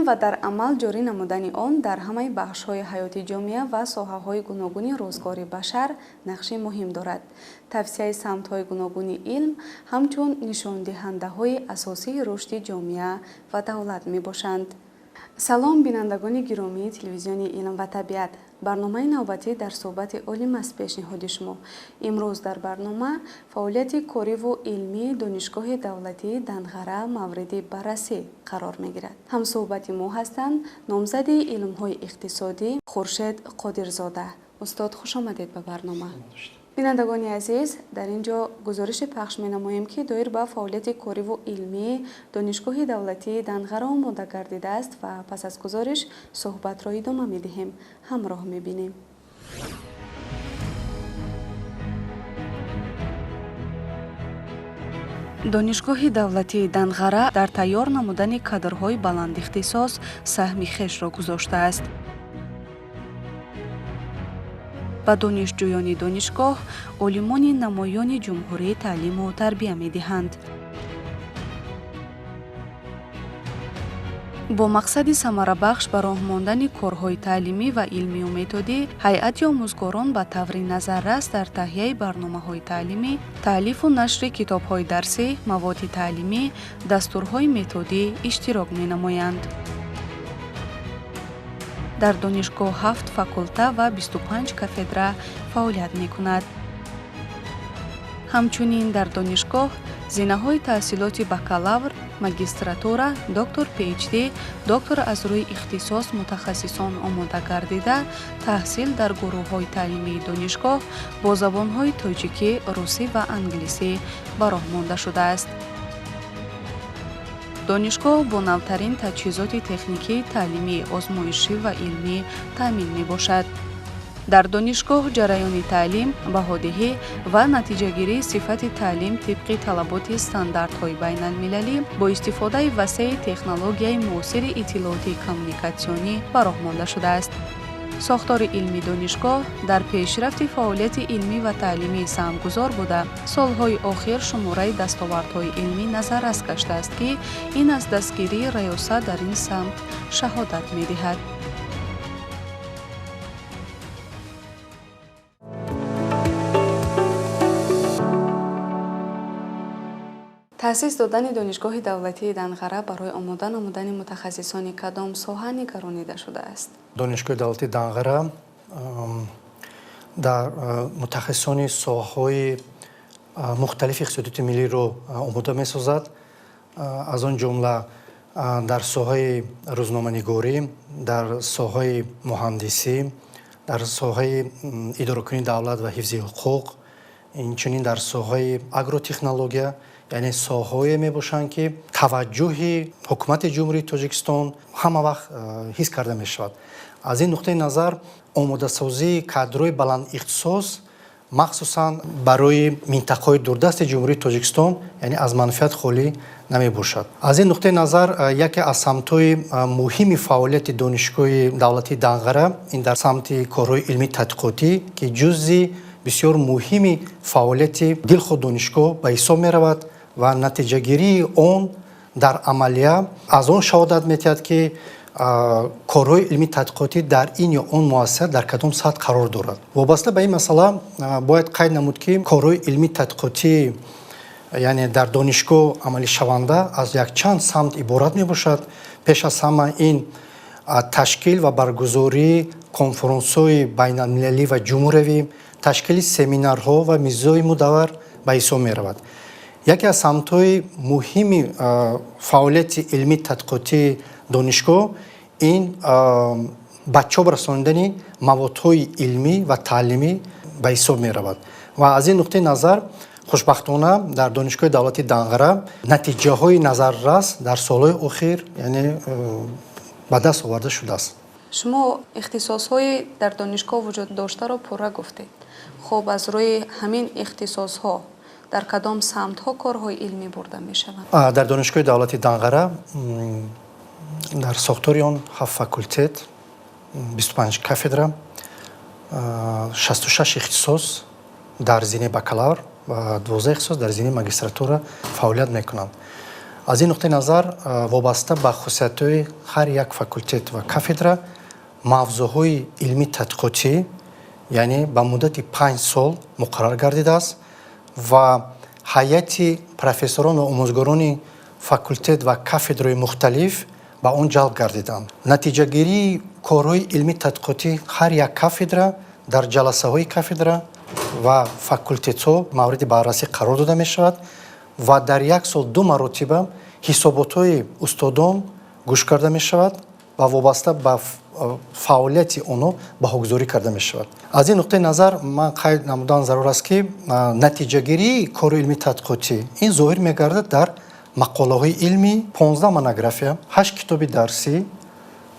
ва дар амал ҷорӣ намудани он дар ҳамаи бахшҳои ҳаёти ҷомеа ва соҳаҳои гуногуни рӯзгори башар нақши муҳим дорад. тавсияи самтҳои гуногуни илм ҳамчун нишондиҳандаҳои асосии рушди ҷомеа ва давлат мебошанд. салом бинандагони гиромии телевизиони илм ва табиат. барномаи навбатӣ дар суҳбати олим аст пешниҳоди шумо. имрӯз дар барнома фаъолияти кориву илмии донишгоҳи давлатии Данғара мавриди баррасӣ қарор мегирад. ҳамсуҳбати мо ҳастанд номзади илмҳои иқтисодӣ Хуршед Қодирзода. устод хушомадед ба барнома. бинандагони азиз, дар ин ҷо гузориши пахш менамоем ки доир ба фаъолияти кориву илмии донишгоҳи давлатии Данғара омода гардидааст ва пас аз гузориш суҳбатро идома медиҳем. ҳамроҳ мебинем. донишгоҳи давлатии Данғара дар тайёр намудани кадрҳои баландихтисос саҳми хешро гузоштааст. ба донишҷӯёни донишгоҳ олимони намоёни ҷумҳурии таълиму тарбия медиҳанд. бо мақсади самарабахш ба роҳ мондани корҳои таълимӣ ва илмию методӣ, ҳайати омӯзгорон ба таври назаррас дар таҳияи барномаҳои таълимӣ, таълифу нашри китобҳои дарсӣ, маводи таълимӣ, дастурҳои методӣ иштирок менамоянд. дар донишгоҳ 7 факулта ва 25 кафедра фаъолият мекунад. ҳамчунин дар донишгоҳ зинаҳои таҳсилоти бакалавр, магистратура, доктор PhD, доктор аз рӯи ихтисос мутахассисон омода гардида, таҳсил дар гурӯҳҳои таълимии донишгоҳ бо забонҳои тоҷикӣ, русӣ ва англисӣ ба роҳ монда шудааст. донишгоҳ бо навтарин таҷҳизоти техникӣ, таълимӣ, озмоишӣ ва илмӣ таъмин мебошад. дар донишгоҳ ҷараёни таълим, баҳодиҳӣ ва натиҷагирии сифати таълим тибқи талаботи стандартҳои байналмилалӣ бо истифодаи васеъи технологияи муосири иттилоотии коммуникатсионӣ ба роҳ монда шудааст. сохтори илми донишгоҳ дар пешрафти фаъолияти илмӣ ва таълимӣ саҳмгузор буда, солҳои охир шумораи дастовардҳои илмӣ назаррас гаштааст, ки ин аз дастгирии раёсат дар ин самт шаҳодат медиҳад. таъсис додани донишгоҳи давлатии Данғара барои омода намудани мутахассисони кадом соҳа нигаронида шудааст? донишгоҳи давлатии Данғара дар мутахассисони соҳаҳои мухталифи иқтисодиёти миллиро омода месозад. аз он ҷумла дар соҳаи рӯзноманигорӣ, дар соҳаи муҳандисӣ, дар соҳаи идоракунии давлат ва ҳифзи ҳуқуқ, инчунин дар соҳаи агротехнология, яъне соҳае мебошанд ки таваҷҷӯҳи ҳукумати ҷумҳурии Тоҷикистон ҳама вақт ҳис карда мешавад. аз ин нуқтаи назар омодасозии кадрҳои баландихтисос махсусан барои минтақаҳои дурдасти ҷумҳурии Тоҷикистон, яъне аз манфиат холӣ намебошад. аз ин нуқтаи назар яке аз самтҳои муҳими фаъолияти донишгоҳи давлатии Данғара ин дар самти корҳои илмӣ тадқиқотӣ ки ҷузъи бисёр муҳими фаъолияти дилхоҳ донишгоҳ ба ҳисоб меравад ва натиҷагирии он дар амалия аз он шаҳодат метиҳад ки корҳои илмӣ тадқиқотӣ дар ин ё он муассиса дар кадом сатҳ қарор дорад. вобаста ба ин масъала бояд қайд намуд ки корҳои илмӣ тадқиқотӣ яъне дар донишгоҳ амалишаванда аз якчанд самт иборат мебошад. пеш аз ҳама ин ташкил ва баргузории конференсҳои байналмилалӣ ва ҷумҳуравӣ, ташкили семинарҳо ва мизои мудаввар ба ҳисоб меравад. яке аз самтҳои муҳими фаъолияти илмӣ тадқиқотии донишгоҳ ин ба чоп расониндани маводҳои илмӣ ва таълимӣ ба ҳисоб меравад. ва аз ин нуқтаи назар хушбахтона дар донишгоҳи давлатии Данғара натиҷаҳои назаррас дар солҳои охир яъне ба даст оварда шудааст. шумо ихтисосҳои дар донишгоҳ вуҷуд доштаро пурра гуфтед. хуб аз рӯи ҳамин ихтисосҳо дар кадом самтҳо корҳои илмӣ бурда мешаванд? дар донишгоҳи давлатии Данғара дар сохтори он 7 факултет, 25 кафедра, 66 ихтисос дар зини бакалавр ва 12 ихтисос дар зини магистратура фаъолият мекунанд. аз ин нуқтаи назар вобаста ба хусусиятҳои ҳар як факултет ва кафедра мавзӯъҳои илмӣ тадқиқотӣ яъне ба муддати 5 сол муқаррар гардидааст ва ҳайати профессорон ва омӯзгорони факултет ва кафедраҳои мухталиф ба он ҷалб гардиданд. натиҷагирии корҳои илмӣ тадқиқотии ҳар як кафедра дар ҷаласаҳои кафедра ва факултетҳо мавриди баррасӣ қарор дода мешавад ва дар як сол 2 маротиба ҳисоботҳои устодон гӯш карда мешавад ва вобаста ба фаъолияти онҳо баҳогузорӣ карда мешавад. аз ин нуқтаи назар ман қайд намудан зарур аст ки натиҷагирии корҳои илмии тадқиқотӣ ин зоҳир мегардад дар мақолаҳои илмӣ, 15 монография, 8 китоби дарсӣ,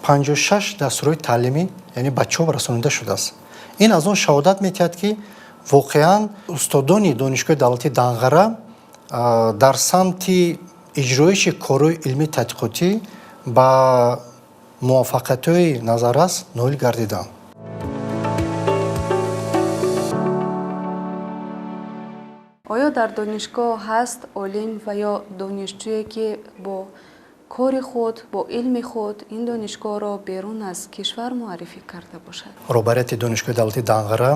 56 дастурҳои таълимӣ яъне ба чоп расонида шудааст. ин аз он шаҳодат медиҳад ки воқеан устодони донишгоҳи давлатии Данғара дар самти иҷроиши корҳои илмии тадқиқотӣ ба муваффақиятҳои назаррас ноил гардиданд. оё дар донишгоҳ ҳаст олим ва ё донишҷӯе ки бо кори худ бо илми худ ин донишгоҳро берун аз кишвар муаррифӣ карда бошад? роҳбарияти донишгоҳи давлатии Данғара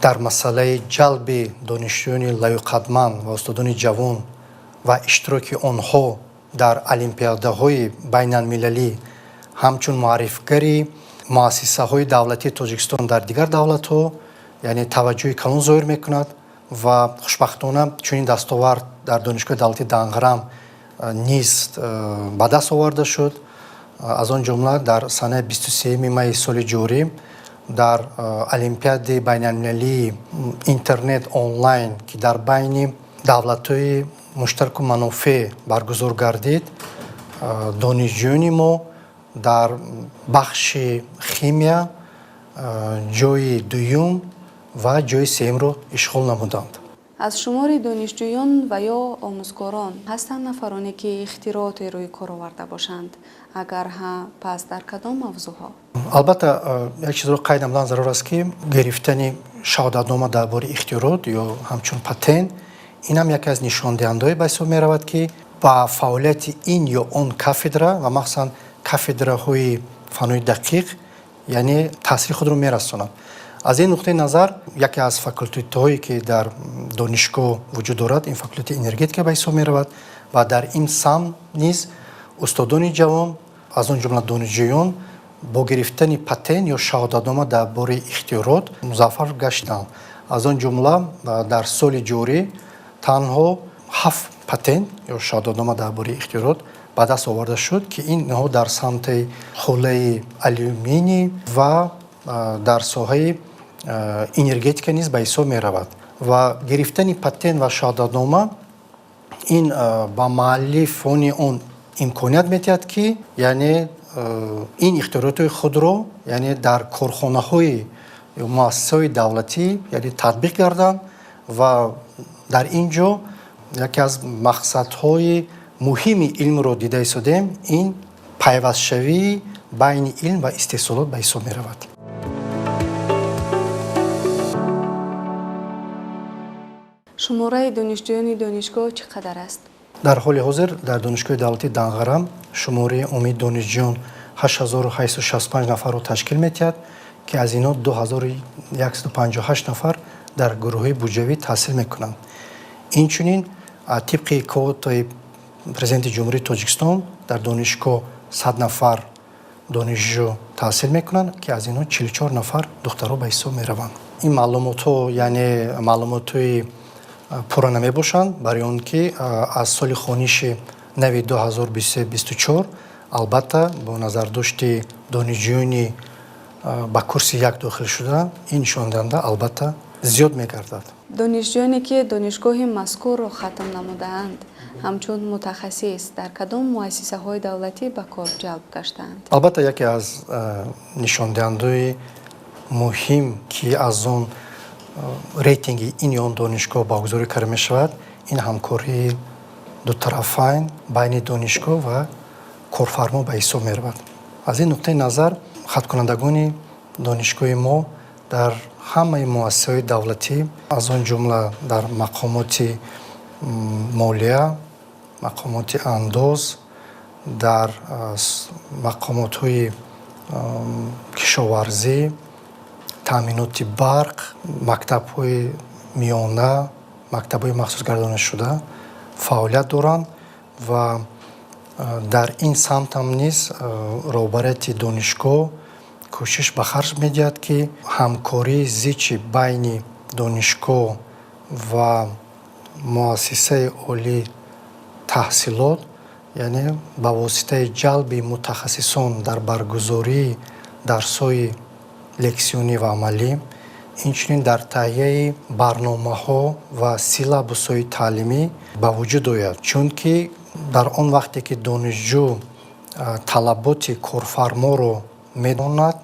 дар масъалаи ҷалби донишҷӯёни лоиқатманд ва устодони ҷавон ва иштироки онҳо дар олимпиадаҳои байналмилалӣ ҳамчун муаррифгари муассисаҳои давлатии Тоҷикистон дар дигар давлатҳо яъне таваҷҷӯҳи калон зоҳир мекунад ва хушбахтона чунин дастовард дар донишгоҳи давлатии Данғарам низ ба даст оварда шуд. аз он ҷумла дар санаи 23 майи соли ҷорӣ дар олимпиадаи байналмилалии интернет онлайн ки дар байни давлатҳои муштараку манофеъ баргузор гардид, донишҷӯёни мо дар бахши химия ҷойи дуюм ва ҷойи сеюмро ишғол намуданд. аз шумори донишҷӯён ва ё омӯзгорон ҳастанд нафароне ки ихтирооте рӯи кор оварда бошанд? агар ҳа, пас дар кадом мавзӯъҳо? албатта як чизро қайд намудан зарур аст ки гирифтани шаҳодатнома дар бори ихтиёрот ё ҳамчун патент ин ҳам яке аз нишондиҳандаҳое ба ҳисоб меравад ки ба фаъолияти ин ё он кафедра ва махсусан кафедраҳои фаннои дақиқ яъне таъсири худро мерасонад. аз ин нуқтаи назар яке аз факултетҳое ки дар донишгоҳ вуҷуд дорад ин факултети энергетика ба ҳисоб меравад ва дар ин самт низ устодони ҷавон аз он ҷумла донишҷӯён бо гирифтани патент ё шаҳодатнома дар бори ихтиёрот музаффар гаштанд. аз он ҷумла дар соли ҷорӣ танҳо 7 патент ё шаҳодатнома дар бори ихтиёрот ба даст оварда шуд ки инҳо дар самти ҳулаи алюминӣ ва дар соҳаи энергетика низ ба ҳисоб меравад ва гирифтани патент ва шаҳодатнома ин ба муаллифони он имконият медиҳад ки яъне ин ихтиёротҳои худро яъне дар корхонаҳои ё муассисаҳои давлатӣ яъне татбиқ гарданд ва дар ин ҷо яке аз мақсадҳои муҳими илмро дида истодем ин пайвастшавии байни илм ва истеҳсолот ба ҳисоб меравад. шумораи донишҷӯёни донишгоҳ чӣ қадар аст? дар ҳоли ҳозир дар донишгоҳи давлатии Данғара шумораи умумии донишҷӯён 8865 нафарро ташкил медиҳад ки аз инҳо 2158 нафар дар гурӯҳҳои буҷавӣ таҳсил мекунанд. инчунин тибқи квотаи президенти ҷумҳурии Тоҷикистон дар донишгоҳ 100 нафар донишҷӯ таҳсил мекунанд ки аз инҳо 44 нафар духтарҳо ба ҳисоб мераванд. ин маълумотҳо яъне маълумотҳои пурра намебошанд барои он ки аз соли хониши нави 2023-24 албатта бо назардошти донишҷӯёни ба курси як дохил шуда ин нишондиҳанда албатта зиёд мегардад. донишҷӯёне ки донишгоҳи мазкурро хатм намудаанд ҳамчун мутахассис дар кадом муассисаҳои давлатӣ ба кор ҷалб гаштаанд? албатта яке аз нишондиҳандаҳои муҳим ки аз он рейтинги ин ё он донишгоҳ баргузорӣ карда мешавад ин ҳамкории дутарафайн байни донишгоҳ ва корфармо ба ҳисоб меравад. аз ин нуқтаи назар хаткунандагони донишгоҳи мо дар ҳамаи муассисаҳои давлатӣ аз он ҷумла дар мақомоти молия, мақомоти андоз дар мақомотҳои кишоварзӣ, таъминоти барқ, мактабҳои миёна, мактабҳои махсусгардонидашуда фаъолият доранд ва дар ин самтам низ роҳбарияти донишгоҳ кӯшиш ба харҷ медиҳад, ки ҳамкории зичи байни донишгоҳ ва муассисаи олии таҳсилот, яъне ба воситаи ҷалби мутахассисон дар баргузории дарсҳои лексионӣ ва амалӣ, инчунин дар таҳияи барномаҳо ва силабусҳои таълимӣ ба вуҷуд ояд. Чунки дар он вақте ки донишҷӯ талаботи корфарморо медонад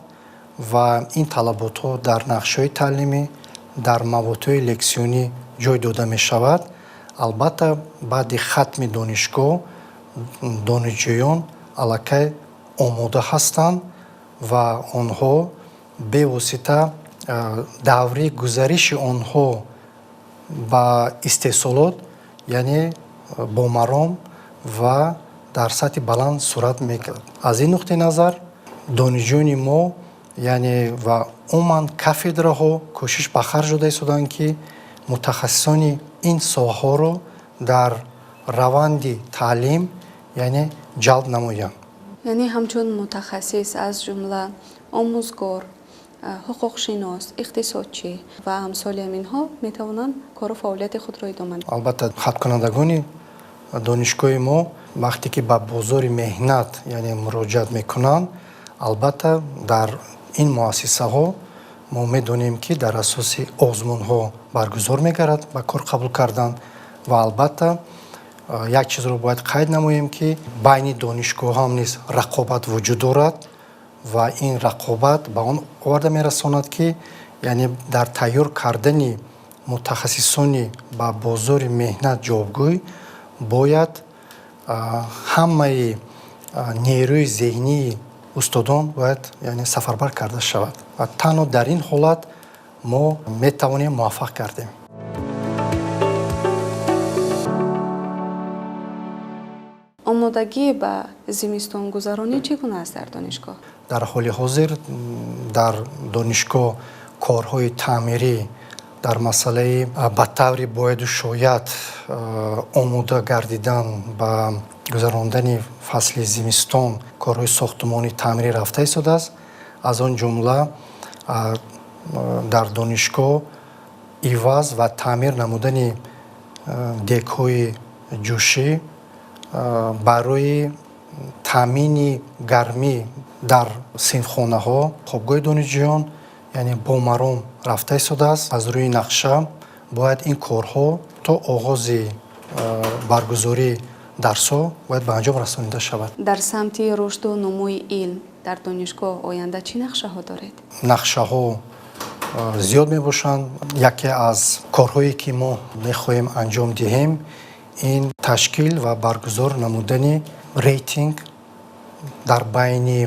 ва ин талаботҳо дар нақшаҳои таълимӣ, дар маводҳои лексионӣ ҷой дода мешавад, албатта баъди хатми донишгоҳ донишҷӯён аллакай омода ҳастанд ва онҳо бевосита даври гузариши онҳо ба истеҳсолот, яъне бомаром ва дар сатҳи баланд сурат мегирад. Аз ин нуқтаи назар донишҷӯёни мо, яъне ва умуман кафедраҳо кӯшиш ба харҷ дода истоданд, ки мутахассисони ин соҳаҳоро дар раванди таълим яъне ҷалб намоянд. яъне ҳамчун мутахассис аз ҷумла омӯзгор, ҳуқуқшинос, иқтисодчӣ ва амсоли ҳаминҳо метавонанд кору фаъолияти худро идома диҳанд. Албатта хатмкунандагони донишгоҳи мо вақте ки ба бозори меҳнат яъне муроҷиат мекунанд, албатта дар ин муассисаҳо мо медонем, ки дар асоси озмунҳо баргузор мегардад ба кор қабул кардан ва албатта як чизро бояд қайд намоем, ки байни донишгоҳам низ рақобат вуҷуд дорад ва ин рақобат ба он оварда мерасонад, ки яъне дар тайёр кардани мутахассисони ба бозори меҳнат ҷавобгӯй бояд ҳамаи нерӯи зеҳнии устодон бояд яъне сафарбар карда шавад ва танҳо дар ин ҳолат мо метавонем муваффақ гардем. омодагӣ ба зимистонгузаронӣ чӣ гуна аст дар донишгоҳ? дар ҳоли ҳозир дар донишгоҳ корҳои таъмирӣ дар масъалаи ба таври бояду шояд омода гардидан ба гузарондани фасли зимистон корҳои сохтумонӣ таъмирӣ рафта истодааст. аз он ҷумла дар донишгоҳ иваз ва таъмир намудани дегҳои ҷӯшӣ барои таъмини гармӣ дар синфхонаҳо, хобгоҳи донишҷӯён, яъне бомаром рафта истодааст. аз рӯи нақша бояд ин корҳо то оғози баргузории дарсҳо бояд ба анҷом расонида шавад. дар самти рушду нумӯи илм дар донишгоҳ оянда чӣ нақшаҳо доред? нақшаҳо зиёд мебошанд. яке аз корҳое ки мо мехоҳем анҷом диҳем ин ташкил ва баргузор намудани рейтинг дар байни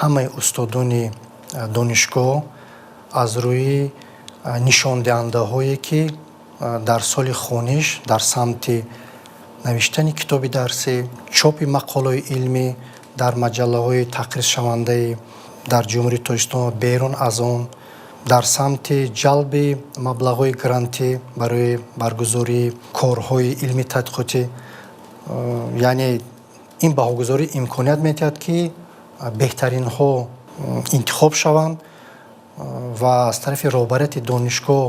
ҳамаи устодони донишгоҳ аз рӯи нишондиҳандаҳое ки дар соли хониш дар самти навиштани китоби дарсӣ, чопи мақолаҳои илмӣ дар маҷаллаҳои тақризшавандаи дар ҷумҳурии Тоҷикистон ва берун аз он, дар самти ҷалби маблағҳои грантӣ барои баргузории корҳои илми тадқиқотӣ. яъне ин баҳогузорӣ имконият медиҳад, ки беҳтаринҳо интихоб шаванд ва аз тарафи роҳбарияти донишгоҳ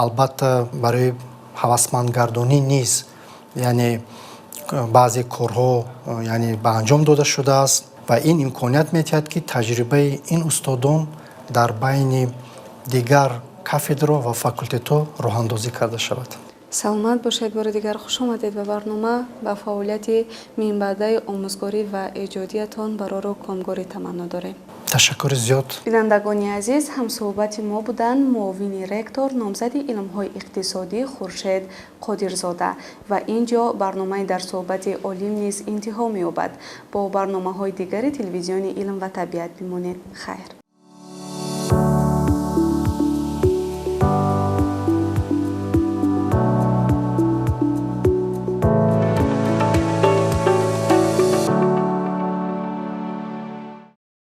албатта барои ҳавасмандгардонӣ низ яъне баъзе корҳо яъне ба анҷом дода шудааст ва ин имконият медиҳад, ки таҷрибаи ин устодон дар байни дигар кафедраҳо ва факултетҳо роҳандозӣ карда шавад. саломат бошед. бори дигар хуш омадед ба барнома. ба фаъолияти минбаъдаи омӯзгорӣ ва эҷодиятон бароро комгорӣ таманно дорем. ташаккури зиёд. бинандагони азиз, ҳамсуҳбати мо буданд муовини ректор номзади илмҳои иқтисодӣ Хуршед Қодирзода ва инҷо барномаи дарсуҳбати олим низ интиҳо меёбад. бо барномаҳои дигари телевизиони илм ва табиат бимонед. хайр.